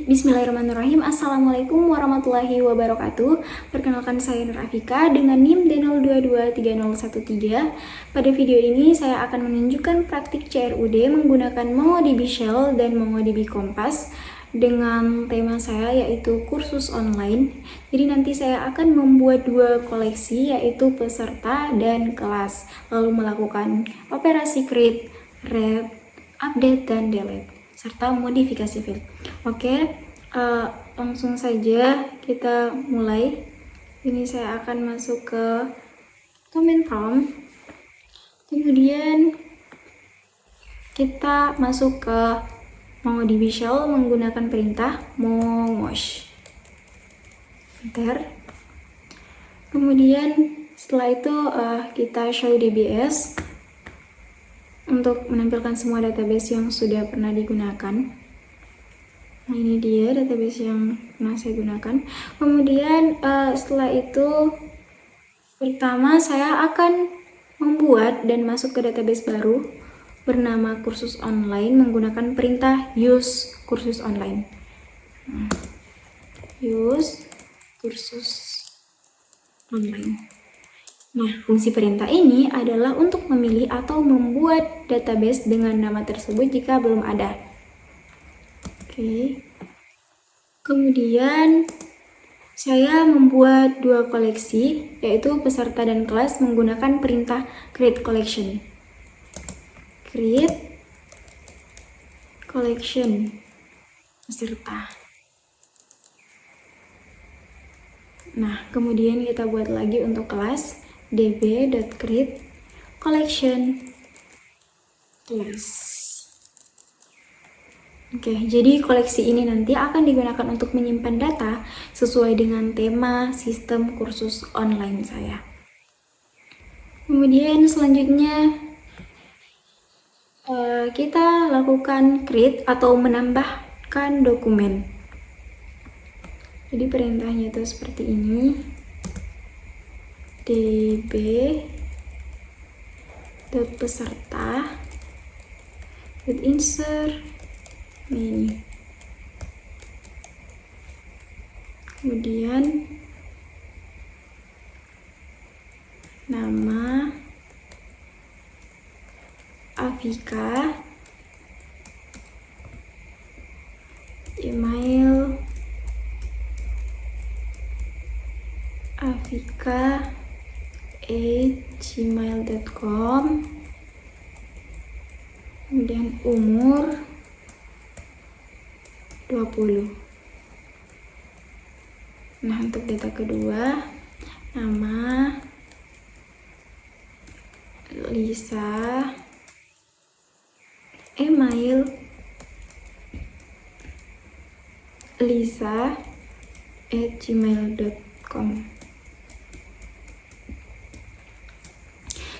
Bismillahirrahmanirrahim. Assalamualaikum warahmatullahi wabarakatuh. Perkenalkan, saya Nur Afika dengan NIM D02230113. Pada video ini saya akan menunjukkan praktik CRUD menggunakan MongoDB Shell dan MongoDB Kompas dengan tema saya yaitu kursus online. Jadi nanti saya akan membuat dua koleksi yaitu peserta dan kelas, lalu melakukan operasi create, read, update, dan delete serta modifikasi field. Oke, langsung saja kita mulai. Ini saya akan masuk ke command prompt, kemudian kita masuk ke MongoDB Shell menggunakan perintah mongosh. Enter. Kemudian setelah itu kita show DBS untuk menampilkan semua database yang sudah pernah digunakan. Nah, ini dia database yang pernah saya gunakan. Kemudian setelah itu pertama saya akan membuat dan masuk ke database baru bernama kursus online menggunakan perintah use kursus online. Use kursus online. Nah, fungsi perintah ini adalah untuk memilih atau membuat database dengan nama tersebut jika belum ada. Oke. Kemudian saya membuat dua koleksi, yaitu peserta dan kelas menggunakan perintah create collection. Create collection peserta. Nah, kemudian kita buat lagi untuk kelas db.create collection class. Oke, jadi koleksi ini nanti akan digunakan untuk menyimpan data sesuai dengan tema sistem kursus online saya. Kemudian selanjutnya kita lakukan create atau menambahkan dokumen. Jadi perintahnya itu seperti ini. db.peserta insert menu. Kemudian nama Afika, email afika@gmail.com, kemudian umur 20. Nah, untuk data kedua, nama Lisa, email lisa@gmail.com,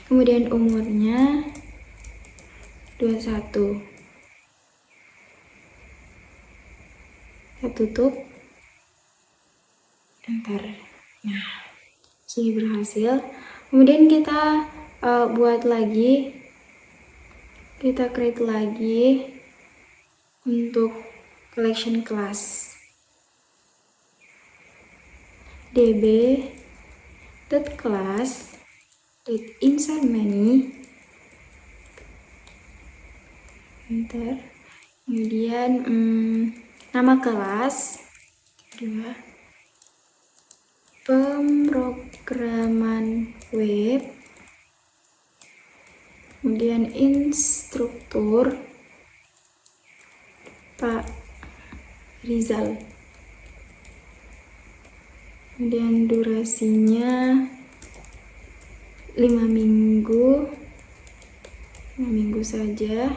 kemudian umurnya 21. Kita tutup, enter. Nah, sudah berhasil. Kemudian kita buat lagi, kita create lagi untuk collection class db.class.insert menu, enter. Kemudian nama kelas kedua pemrograman web, kemudian instruktur Pak Rizal, kemudian durasinya 5 minggu saja.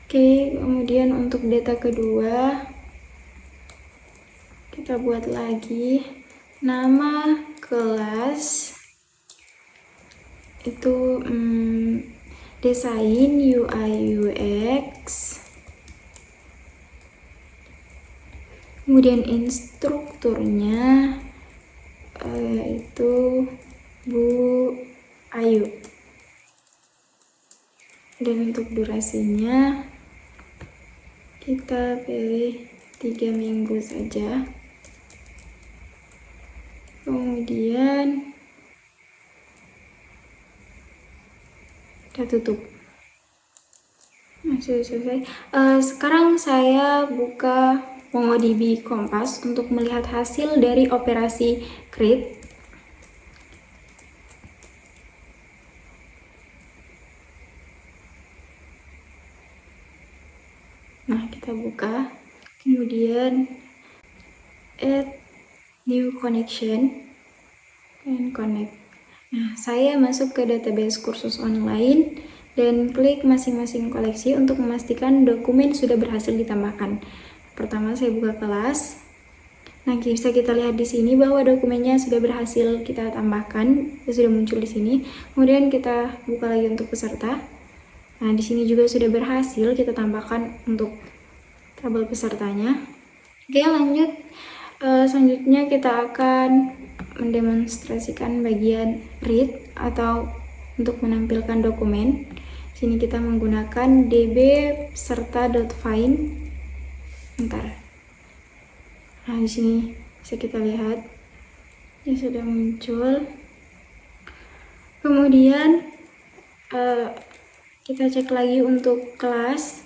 Oke, kemudian untuk data kedua kita buat lagi nama kelas itu desain UI UX, kemudian instrukturnya itu Bu Ayu. Dan untuk durasinya kita pilih 3 minggu saja. Kemudian kita tutup. Nah, sudah selesai. Sekarang saya buka MongoDB Kompas untuk melihat hasil dari operasi create. Nah, kita buka, kemudian add new connection and connect. Nah, saya masuk ke database kursus online dan klik masing-masing koleksi untuk memastikan dokumen sudah berhasil ditambahkan. Pertama, saya buka kelas. Nah, bisa kita lihat di sini bahwa dokumennya sudah berhasil kita tambahkan, sudah muncul di sini. Kemudian kita buka lagi untuk peserta. Nah, di sini juga sudah berhasil kita tambahkan untuk tabel pesertanya. Oke, lanjut. Selanjutnya kita akan mendemonstrasikan bagian read atau untuk menampilkan dokumen. Sini kita menggunakan db peserta.find. Bentar. Nah, di sini bisa kita lihat ini sudah muncul. Kemudian kita cek lagi untuk kelas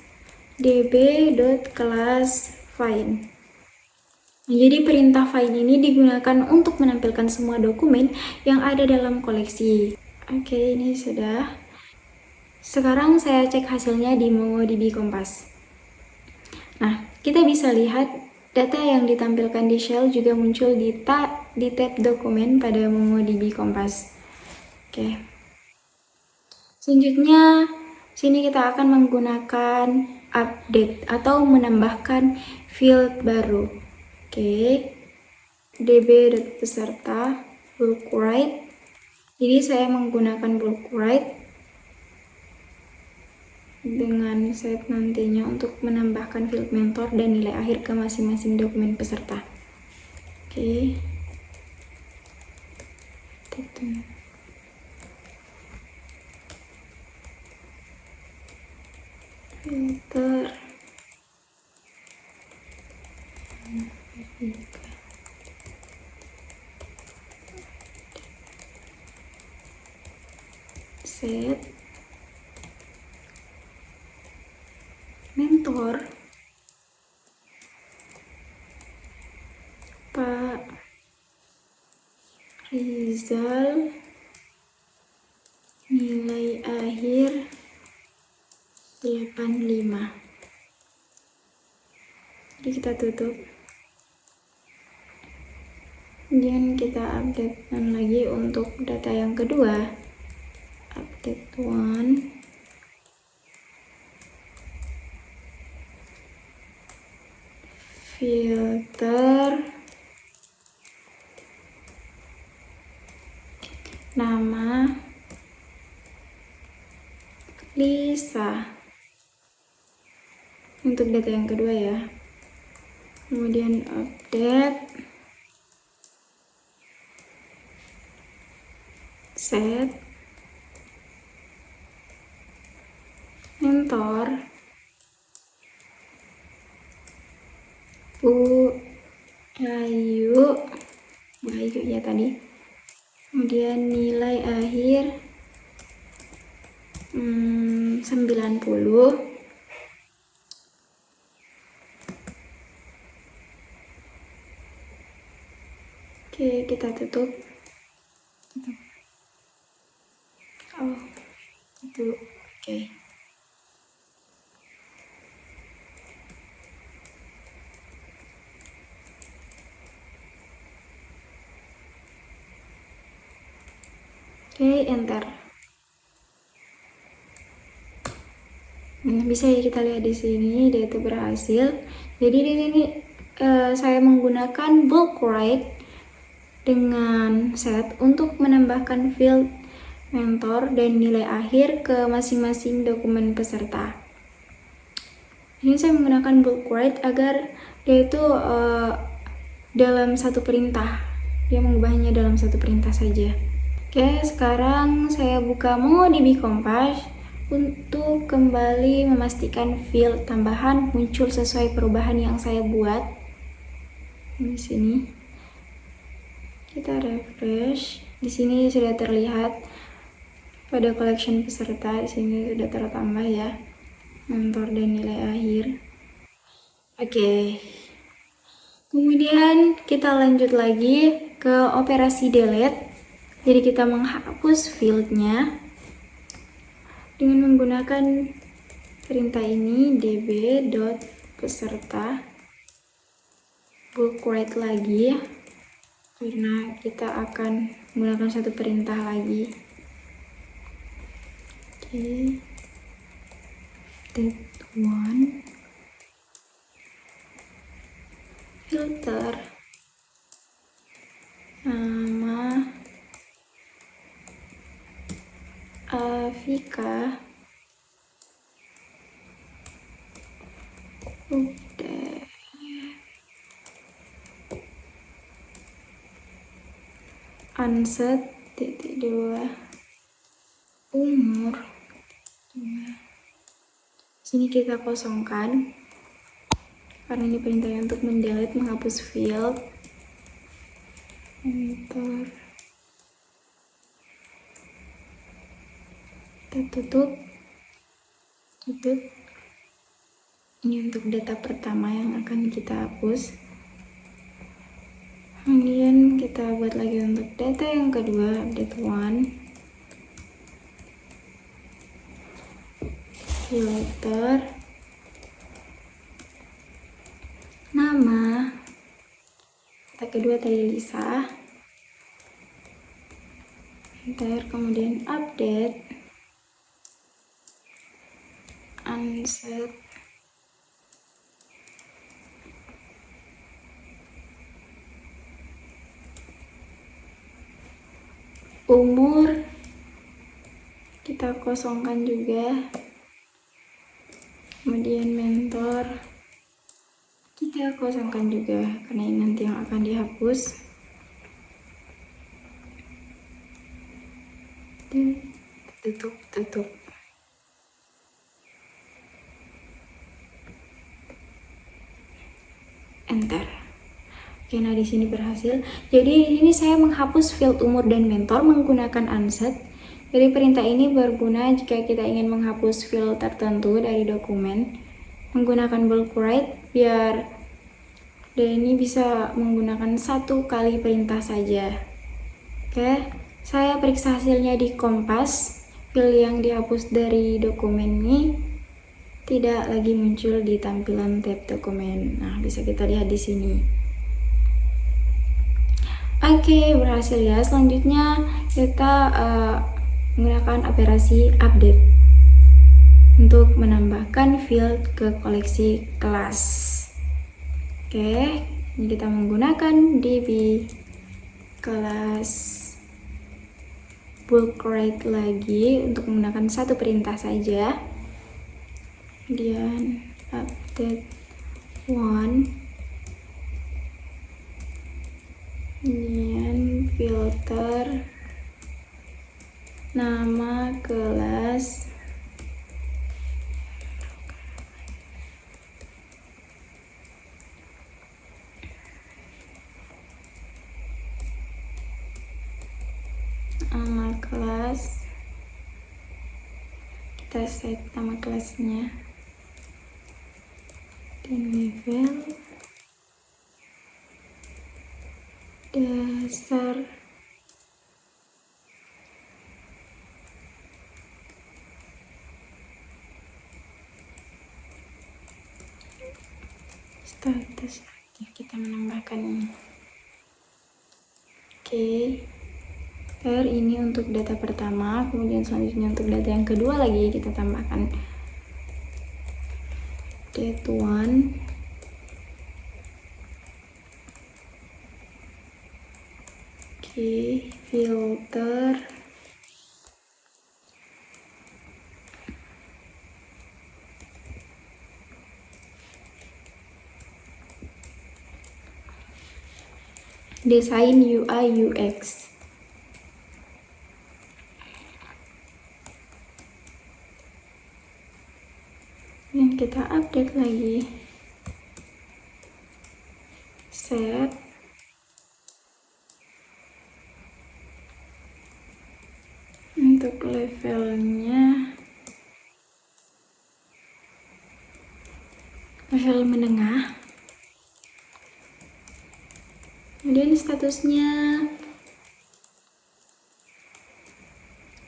db.class_find. Nah, jadi perintah find ini digunakan untuk menampilkan semua dokumen yang ada dalam koleksi. Oke, ini sudah. Sekarang saya cek hasilnya di MongoDB Kompas. Nah, kita bisa lihat data yang ditampilkan di shell juga muncul di tab dokumen pada MongoDB Kompas. Oke. Selanjutnya, sini kita akan menggunakan update atau menambahkan field baru. Oke. db.peserta bulk write. Jadi saya menggunakan bulk write dengan set nantinya untuk menambahkan field mentor dan nilai akhir ke masing-masing dokumen peserta. Oke. Filter. Set mentor Pak Rizal, nilai akhir 85. Jadi kita tutup. Kemudian kita update lagi untuk data yang kedua. Update 1. Filter. Nama Lisa. Untuk data yang kedua ya. Kemudian update. Set mentor Bu Ayu ya tadi. Kemudian nilai akhir 90. Oke, kita tutup. Oh, itu oke. Oke, enter. Nah, bisa ya kita lihat di sini data berhasil. Jadi di sini saya menggunakan bulk write dengan set untuk menambahkan field mentor dan nilai akhir ke masing-masing dokumen peserta. Ini saya menggunakan bulk write agar dia itu dalam satu perintah. Dia mengubahnya dalam satu perintah saja. Oke, sekarang saya buka MongoDB Kompas untuk kembali memastikan field tambahan muncul sesuai perubahan yang saya buat. Di sini kita refresh. Di sini sudah terlihat pada collection peserta. Di sini sudah tertambah ya mentor dan nilai akhir. Oke. Kemudian kita lanjut lagi ke operasi delete. Jadi kita menghapus fieldnya dengan menggunakan perintah ini db.peserta bulk write lagi, karena kita akan menggunakan satu perintah lagi. Oke, that1 filter nama Afika udah unset .2 umur. Sini kita kosongkan karena ini perintahnya untuk mendelete, menghapus field. Enter. Kita tutup. Ini untuk data pertama yang akan kita hapus. Kemudian kita buat lagi untuk data yang kedua, update 1. Filter nama data kedua tadi Lisa. Enter, kemudian update unset umur kita kosongkan juga. Kemudian mentor kita kosongkan juga karena ini nanti yang akan dihapus. Dan tutup. Enter. Oke, nah di sini berhasil. Jadi di sini saya menghapus field umur dan mentor menggunakan unset. Jadi perintah ini berguna jika kita ingin menghapus field tertentu dari dokumen menggunakan bulk write, biar ini bisa menggunakan satu kali perintah saja. Oke, saya periksa hasilnya di Kompas. Field yang dihapus dari dokumen ini tidak lagi muncul di tampilan tab dokumen. Nah, bisa kita lihat di sini. Oke, berhasil ya. Selanjutnya kita menggunakan operasi update untuk menambahkan field ke koleksi kelas. Oke, ini kita menggunakan db kelas bulk write lagi untuk menggunakan satu perintah saja. Kemudian update 1, kemudian filter nama kelas kita set nama kelasnya dan level dasar status aktif. Kita menambahkan ini. Oke. Ini untuk data pertama, kemudian selanjutnya untuk data yang kedua lagi kita tambahkan date 1. Oke, filter desain UI UX. Dan kita update lagi. Set. Untuk levelnya level menengah. Kemudian statusnya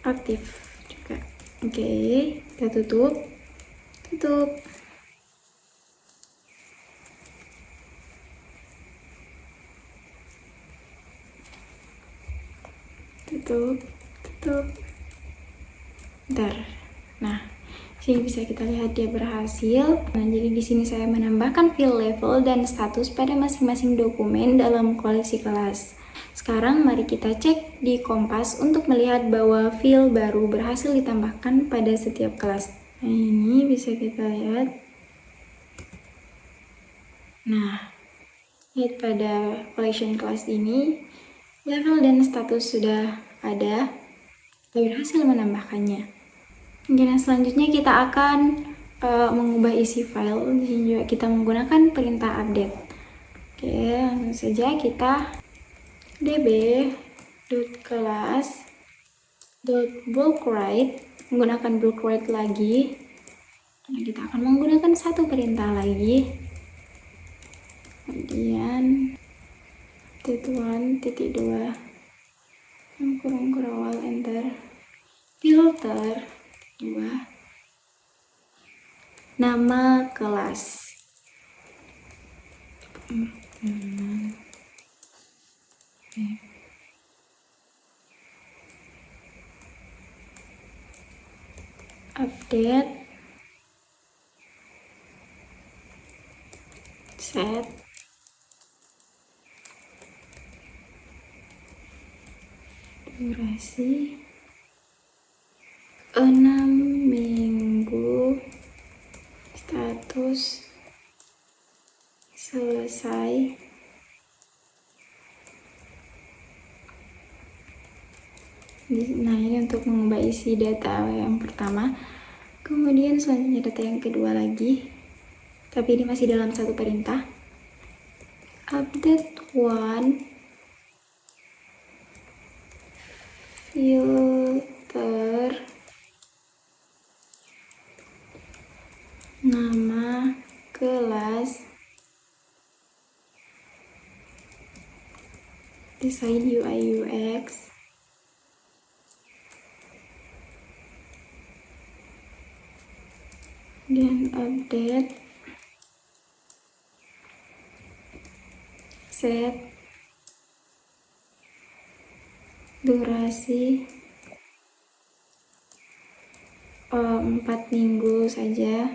aktif juga. Oke, kita tutup. Tutup. Bentar. Nah, sini bisa kita lihat dia berhasil. Nah, jadi di sini saya menambahkan field level dan status pada masing-masing dokumen dalam koleksi kelas. Sekarang mari kita cek di Kompas untuk melihat bahwa field baru berhasil ditambahkan pada setiap kelas. Nah, ini bisa kita lihat. Nah, lihat pada collection kelas ini, level dan status sudah ada. Kita berhasil menambahkannya. Kemudian selanjutnya kita akan mengubah isi file. Di sini juga kita menggunakan perintah update. Oke, langsung saja kita db.class.bulkwrite menggunakan bulkwrite lagi. Nah, kita akan menggunakan satu perintah lagi. Kemudian .1.2 kurung awal enter filter 2 nama kelas. Update set durasi 6 minggu, status selesai. Nah, ini untuk mengubah isi data yang pertama. Kemudian selanjutnya data yang kedua lagi, tapi ini masih dalam satu perintah. Update one filter nama kelas desain UI UX dan update set durasi 4 minggu saja.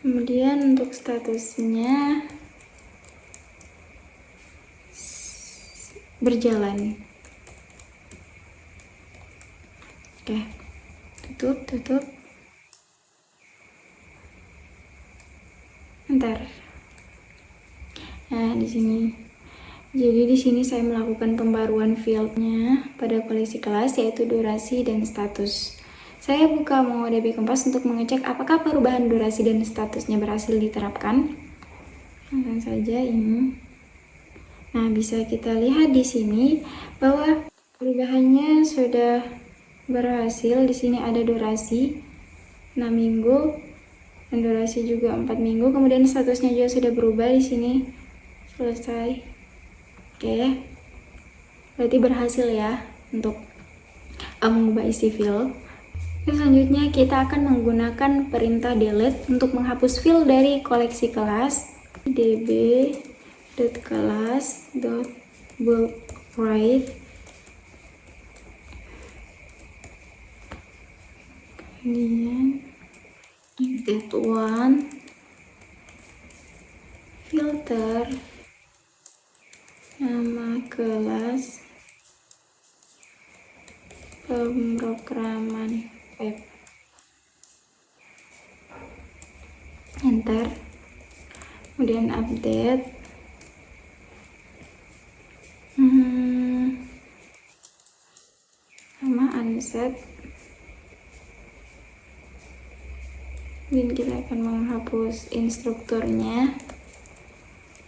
Kemudian untuk statusnya berjalan. Oke, tutup. Bentar. Nah, di sini. Jadi di sini saya melakukan pembaruan fieldnya pada koleksi kelas, yaitu durasi dan status. Saya buka MongoDB Kompas untuk mengecek apakah perubahan durasi dan statusnya berhasil diterapkan. Langsung saja ini. Nah, bisa kita lihat di sini bahwa perubahannya sudah berhasil. Di sini ada durasi 6 minggu dan durasi juga 4 minggu. Kemudian statusnya juga sudah berubah di sini. Selesai. Oke. Berarti berhasil ya untuk mengubah isi field. Selanjutnya kita akan menggunakan perintah delete untuk menghapus field dari koleksi kelas. db.class.bulkwrite kemudian update one filter nama kelas pemrograman web, enter. Kemudian update nama unset Dan kita akan menghapus instrukturnya,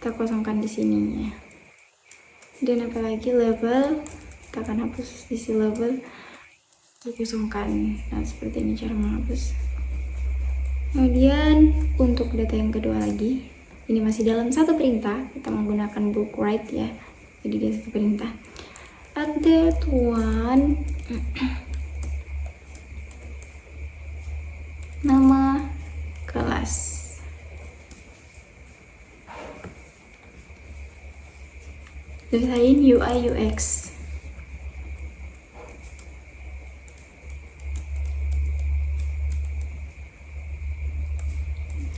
kita kosongkan di sininya. Dan apalagi level, kita akan hapus isi level, dikosongkan. Nah, seperti ini cara menghapus. Kemudian untuk data yang kedua lagi, ini masih dalam satu perintah, kita menggunakan book write ya, jadi dia satu perintah. Update one, nama kelas. Desain UI UX.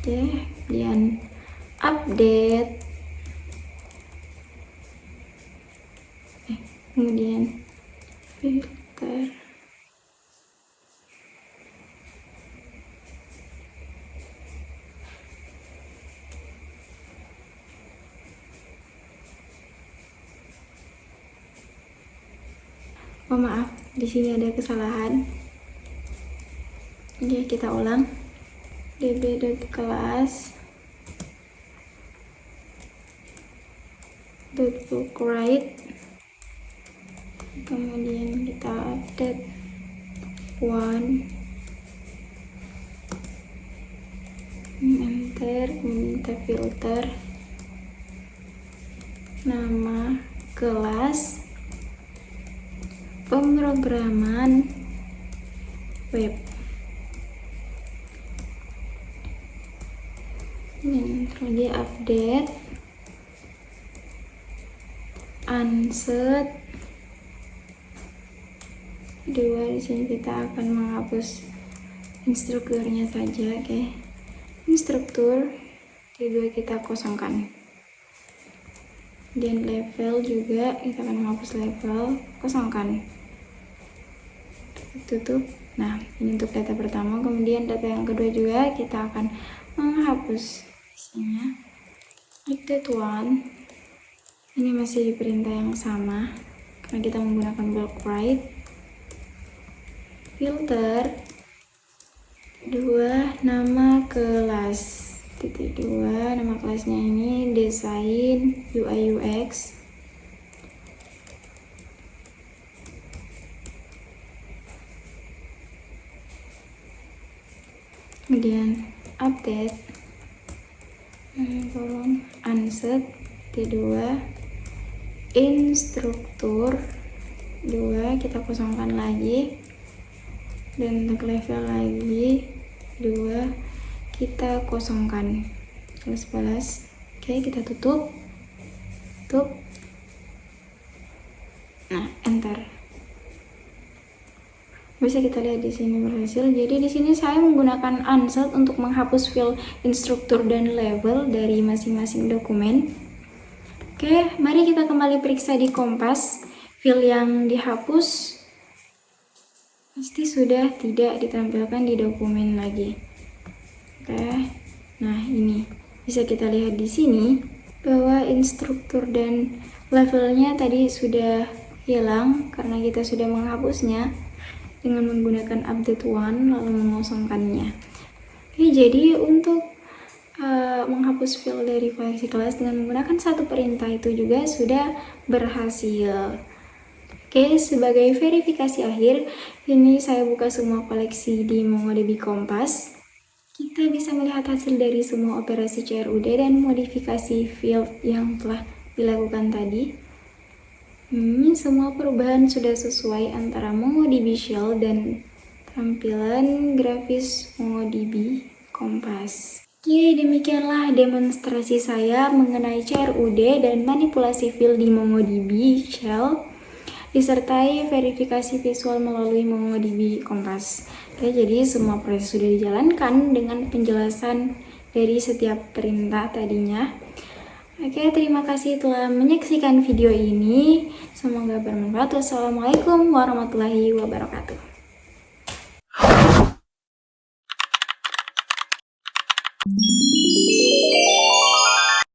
Oke, kemudian update. Kemudian filter. Oh maaf, di sini ada kesalahan. Oke, kita ulang. db.class .bookWrite, kemudian kita update one, enter, kemudian kita filter nama kelas pemrograman web. Dan lagi update unset dua. Di sini kita akan menghapus instrukturnya saja. Oke, instruktur kedua kita kosongkan. Dan level juga kita akan menghapus level, kosongkan, tutup. Nah, ini untuk data pertama. Kemudian data yang kedua juga kita akan menghapus isinya. Update one, ini masih di perintah yang sama karena kita menggunakan block write. Filter dua, nama kelas titik dua, nama kelasnya ini desain UI UX. Kemudian update unset T2 instruktur 2 kita kosongkan lagi, dan untuk level lagi 2 kita kosongkan, balas. Oke, kita tutup. Nah, enter. Bisa kita lihat di sini berhasil. Jadi di sini saya menggunakan unset untuk menghapus file instruktur dan level dari masing-masing dokumen. Oke, mari kita kembali periksa di Kompas. File yang dihapus pasti sudah tidak ditampilkan di dokumen lagi. Oke, nah ini bisa kita lihat di sini bahwa instruktur dan levelnya tadi sudah hilang karena kita sudah menghapusnya dengan menggunakan update one lalu mengosongkannya. Oke, jadi untuk menghapus file dari koleksi kelas dengan menggunakan satu perintah itu juga sudah berhasil. Oke, sebagai verifikasi akhir, ini saya buka semua koleksi di MongoDB Kompas. Kita bisa melihat hasil dari semua operasi CRUD dan modifikasi field yang telah dilakukan tadi. Semua perubahan sudah sesuai antara MongoDB Shell dan tampilan grafis MongoDB Kompas. Oke, demikianlah demonstrasi saya mengenai CRUD dan manipulasi field di MongoDB Shell, disertai verifikasi visual melalui MongoDB Kompas. Oke, jadi semua proses sudah dijalankan dengan penjelasan dari setiap perintah tadinya. Oke, terima kasih telah menyaksikan video ini. Semoga bermanfaat. Wassalamualaikum warahmatullahi wabarakatuh.